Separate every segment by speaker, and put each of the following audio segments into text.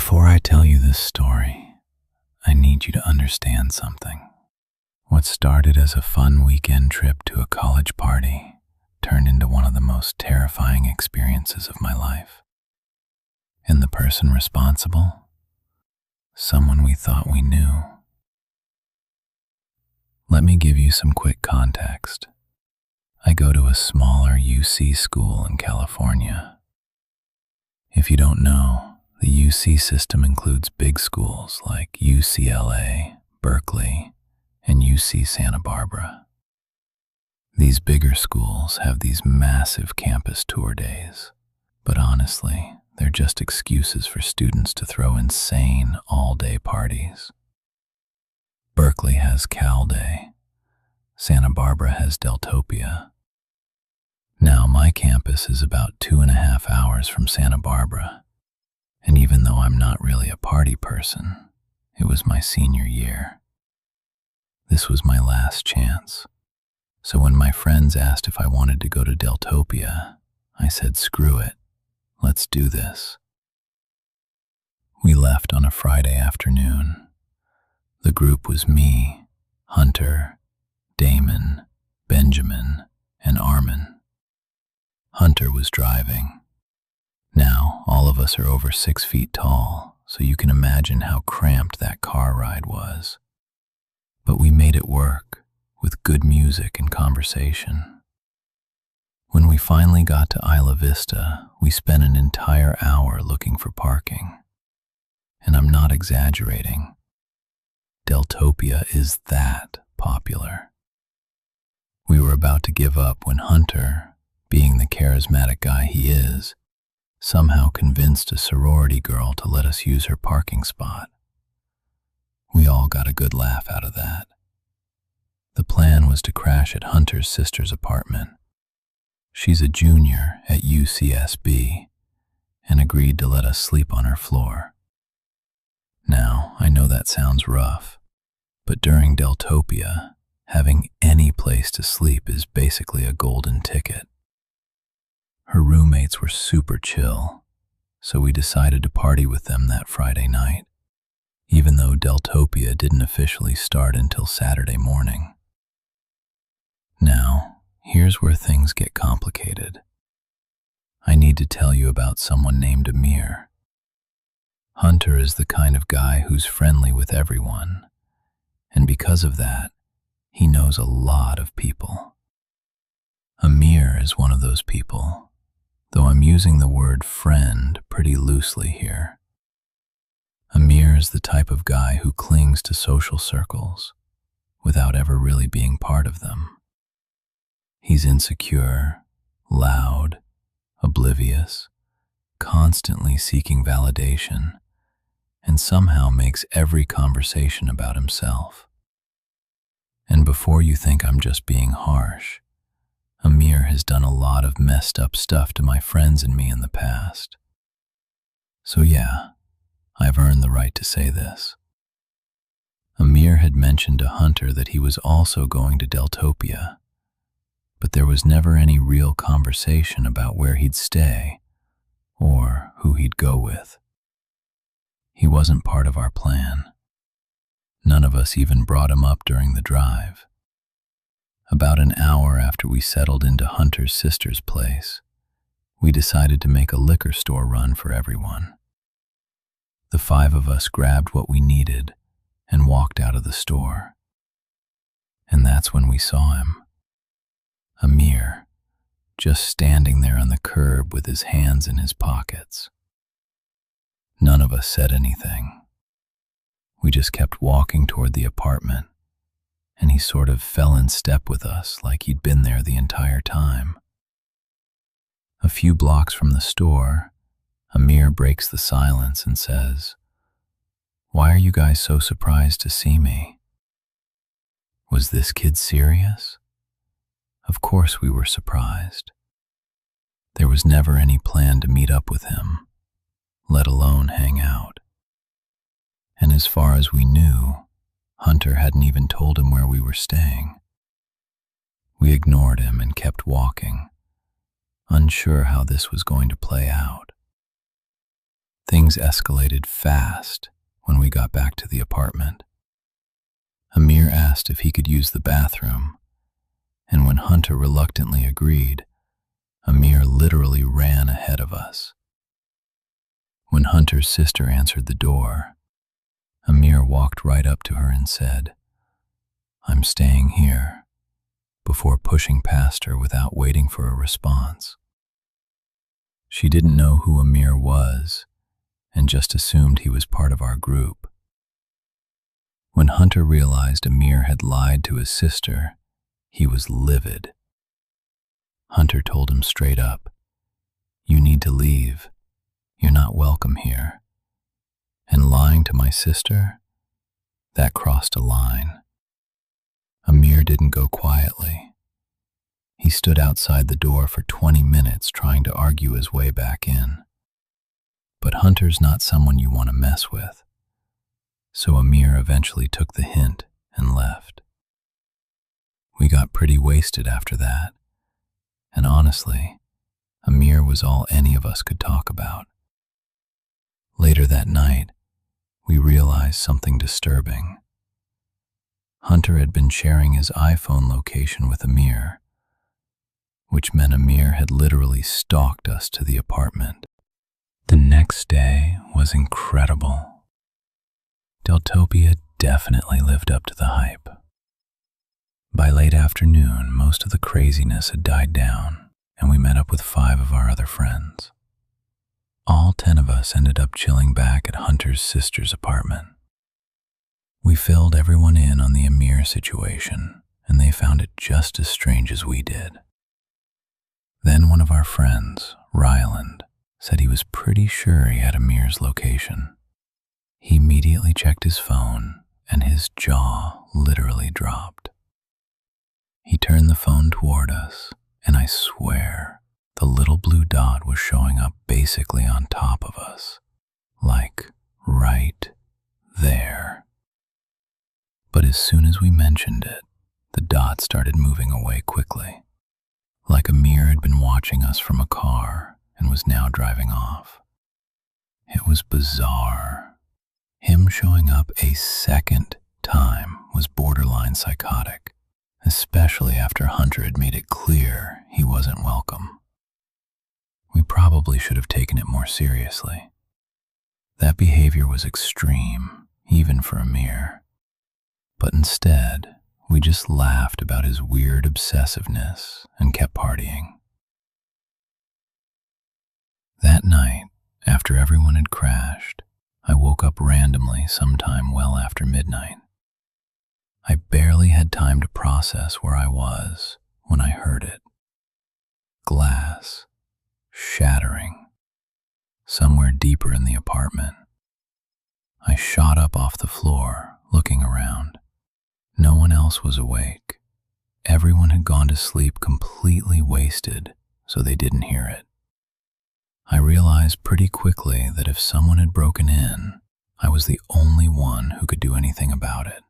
Speaker 1: Before I tell you this story, I need you to understand something. What started as a fun weekend trip to a college party turned into one of the most terrifying experiences of my life. And the person responsible? Someone we thought we knew. Let me give you some quick context. I go to a smaller UC school in California. If you don't know, the UC system includes big schools like UCLA, Berkeley, and UC Santa Barbara. These bigger schools have these massive campus tour days, but honestly, they're just excuses for students to throw insane all-day parties. Berkeley has Cal Day. Santa Barbara has Deltopia. Now, my campus is about 2.5 hours from Santa Barbara, and even though I'm not really a party person, it was my senior year. This was my last chance. So when my friends asked if I wanted to go to Deltopia, I said, screw it, let's do this. We left on a Friday afternoon. The group was me, Hunter, Damon, Benjamin, and Armin. Hunter was driving. Now, all of us are over 6 feet tall, so you can imagine how cramped that car ride was. But we made it work, with good music and conversation. When we finally got to Isla Vista, we spent an entire hour looking for parking. And I'm not exaggerating. Deltopia is that popular. We were about to give up when Hunter, being the charismatic guy he is, somehow convinced a sorority girl to let us use her parking spot. We all got a good laugh out of that. The plan was to crash at Hunter's sister's apartment. She's a junior at UCSB and agreed to let us sleep on her floor. Now, I know that sounds rough, but during Deltopia, having any place to sleep is basically a golden ticket. Her roommates were super chill, so we decided to party with them that Friday night, even though Deltopia didn't officially start until Saturday morning. Now, here's where things get complicated. I need to tell you about someone named Amir. Hunter is the kind of guy who's friendly with everyone, and because of that, he knows a lot of people. Amir is one of those people, though I'm using the word friend pretty loosely here. Amir is the type of guy who clings to social circles without ever really being part of them. He's insecure, loud, oblivious, constantly seeking validation, and somehow makes every conversation about himself. And before you think I'm just being harsh, Amir has done a lot of messed up stuff to my friends and me in the past. So yeah, I've earned the right to say this. Amir had mentioned to Hunter that he was also going to Deltopia, but there was never any real conversation about where he'd stay or who he'd go with. He wasn't part of our plan. None of us even brought him up during the drive. About an hour after we settled into Hunter's sister's place, we decided to make a liquor store run for everyone. The 5 of us grabbed what we needed and walked out of the store. And that's when we saw him. Amir, just standing there on the curb with his hands in his pockets. None of us said anything. We just kept walking toward the apartment, and he sort of fell in step with us like he'd been there the entire time. A few blocks from the store, Amir breaks the silence and says, "Why are you guys so surprised to see me? Was this kid serious?" Of course we were surprised. There was never any plan to meet up with him, let alone hang out. And as far as we knew, Hunter hadn't even told him where we were staying. We ignored him and kept walking, unsure how this was going to play out. Things escalated fast when we got back to the apartment. Amir asked if he could use the bathroom, and when Hunter reluctantly agreed, Amir literally ran ahead of us. When Hunter's sister answered the door, Amir walked right up to her and said, "I'm staying here," before pushing past her without waiting for a response. She didn't know who Amir was and just assumed he was part of our group. When Hunter realized Amir had lied to his sister, he was livid. Hunter told him straight up, "You need to leave. You're not welcome here." And lying to my sister, that crossed a line. Amir didn't go quietly. He stood outside the door for 20 minutes trying to argue his way back in. But Hunter's not someone you want to mess with, so Amir eventually took the hint and left. We got pretty wasted after that, and honestly, Amir was all any of us could talk about. Later that night, we realized something disturbing. Hunter had been sharing his iPhone location with Amir, which meant Amir had literally stalked us to the apartment. The next day was incredible. Deltopia definitely lived up to the hype. By late afternoon, most of the craziness had died down, and we met up with 5 of our other friends. All 10 of us ended up chilling back at Hunter's sister's apartment. We filled everyone in on the Amir situation, and they found it just as strange as we did. Then one of our friends, Ryland, said he was pretty sure he had Amir's location. He immediately checked his phone, and his jaw literally dropped. He turned the phone toward us, and I swear the little blue dot was showing up basically on top of us, like right there. But as soon as we mentioned it, the dot started moving away quickly, like Amir had been watching us from a car and was now driving off. It was bizarre. Him showing up a second time was borderline psychotic, especially after Hunter had made it clear he wasn't welcome. We probably should have taken it more seriously. That behavior was extreme, even for Amir. But instead, we just laughed about his weird obsessiveness and kept partying. That night, after everyone had crashed, I woke up randomly sometime well after midnight. I barely had time to process where I was when I heard it. Glass shattering somewhere deeper in the apartment. I shot up off the floor, looking around. No one else was awake. Everyone had gone to sleep completely wasted, so they didn't hear it. I realized pretty quickly that if someone had broken in, I was the only one who could do anything about it.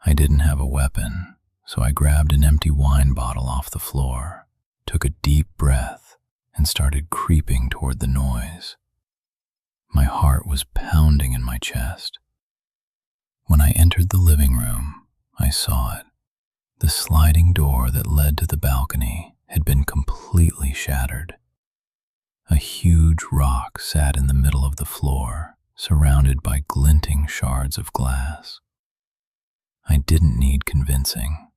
Speaker 1: I didn't have a weapon, so I grabbed an empty wine bottle off the floor, took a deep breath, and started creeping toward the noise. My heart was pounding in my chest. When I entered the living room, I saw it. The sliding door that led to the balcony had been completely shattered. A huge rock sat in the middle of the floor, surrounded by glinting shards of glass. I didn't need convincing.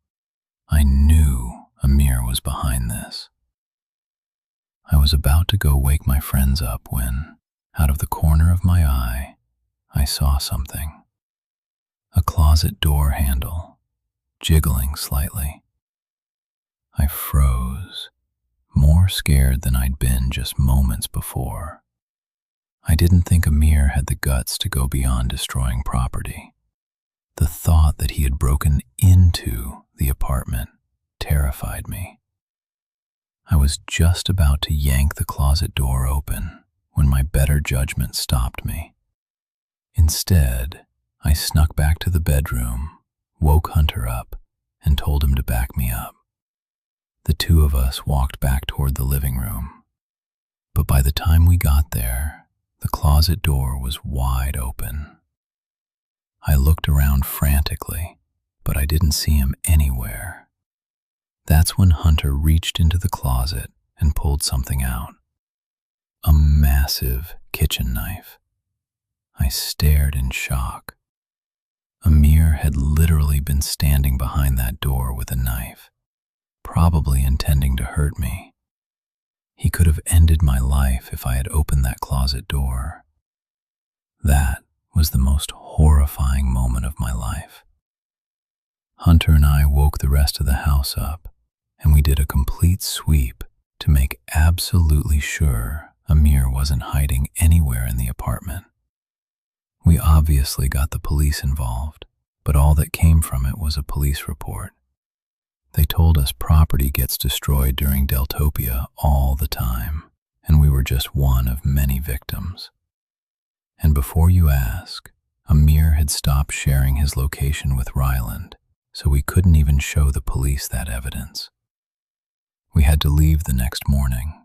Speaker 1: I knew Amir was behind this. I was about to go wake my friends up when, out of the corner of my eye, I saw something. A closet door handle, jiggling slightly. I froze, more scared than I'd been just moments before. I didn't think Amir had the guts to go beyond destroying property. The thought that he had broken into the apartment terrified me. I was just about to yank the closet door open when my better judgment stopped me. Instead, I snuck back to the bedroom, woke Hunter up, and told him to back me up. The 2 of us walked back toward the living room, but by the time we got there, The closet door was wide open. I looked around frantically, but I didn't see him anywhere. That's when Hunter reached into the closet and pulled something out. A massive kitchen knife. I stared in shock. Amir had literally been standing behind that door with a knife, probably intending to hurt me. He could have ended my life if I had opened that closet door. That was the most horrifying moment of my life. Hunter and I woke the rest of the house up, and we did a complete sweep to make absolutely sure Amir wasn't hiding anywhere in the apartment. We obviously got the police involved, but all that came from it was a police report. They told us property gets destroyed during Deltopia all the time, and we were just one of many victims. And before you ask, Amir had stopped sharing his location with Ryland, so we couldn't even show the police that evidence. We had to leave the next morning.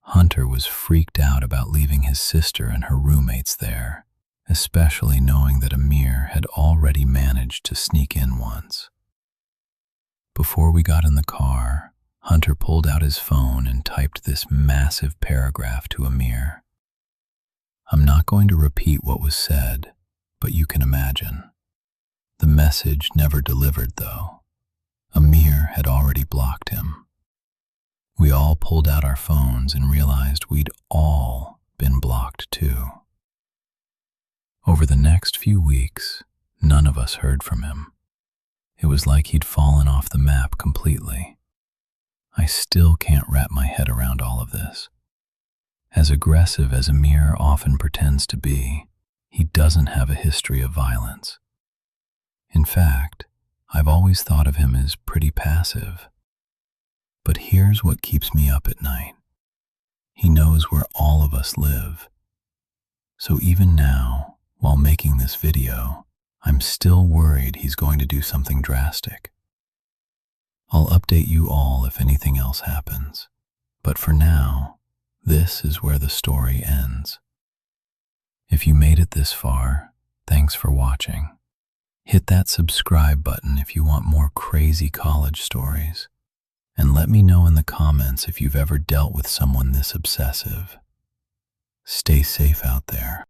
Speaker 1: Hunter was freaked out about leaving his sister and her roommates there, especially knowing that Amir had already managed to sneak in once. Before we got in the car, Hunter pulled out his phone and typed this massive paragraph to Amir. I'm not going to repeat what was said, but you can imagine. The message never delivered, though. Amir had already blocked him. We all pulled out our phones and realized we'd all been blocked too. Over the next few weeks, none of us heard from him. It was like he'd fallen off the map completely. I still can't wrap my head around all of this. As aggressive as Amir often pretends to be, he doesn't have a history of violence. In fact, I've always thought of him as pretty passive. But here's what keeps me up at night. He knows where all of us live. So even now, while making this video, I'm still worried he's going to do something drastic. I'll update you all if anything else happens, but for now, this is where the story ends. If you made it this far, thanks for watching. Hit that subscribe button if you want more crazy college stories, and let me know in the comments if you've ever dealt with someone this obsessive. Stay safe out there.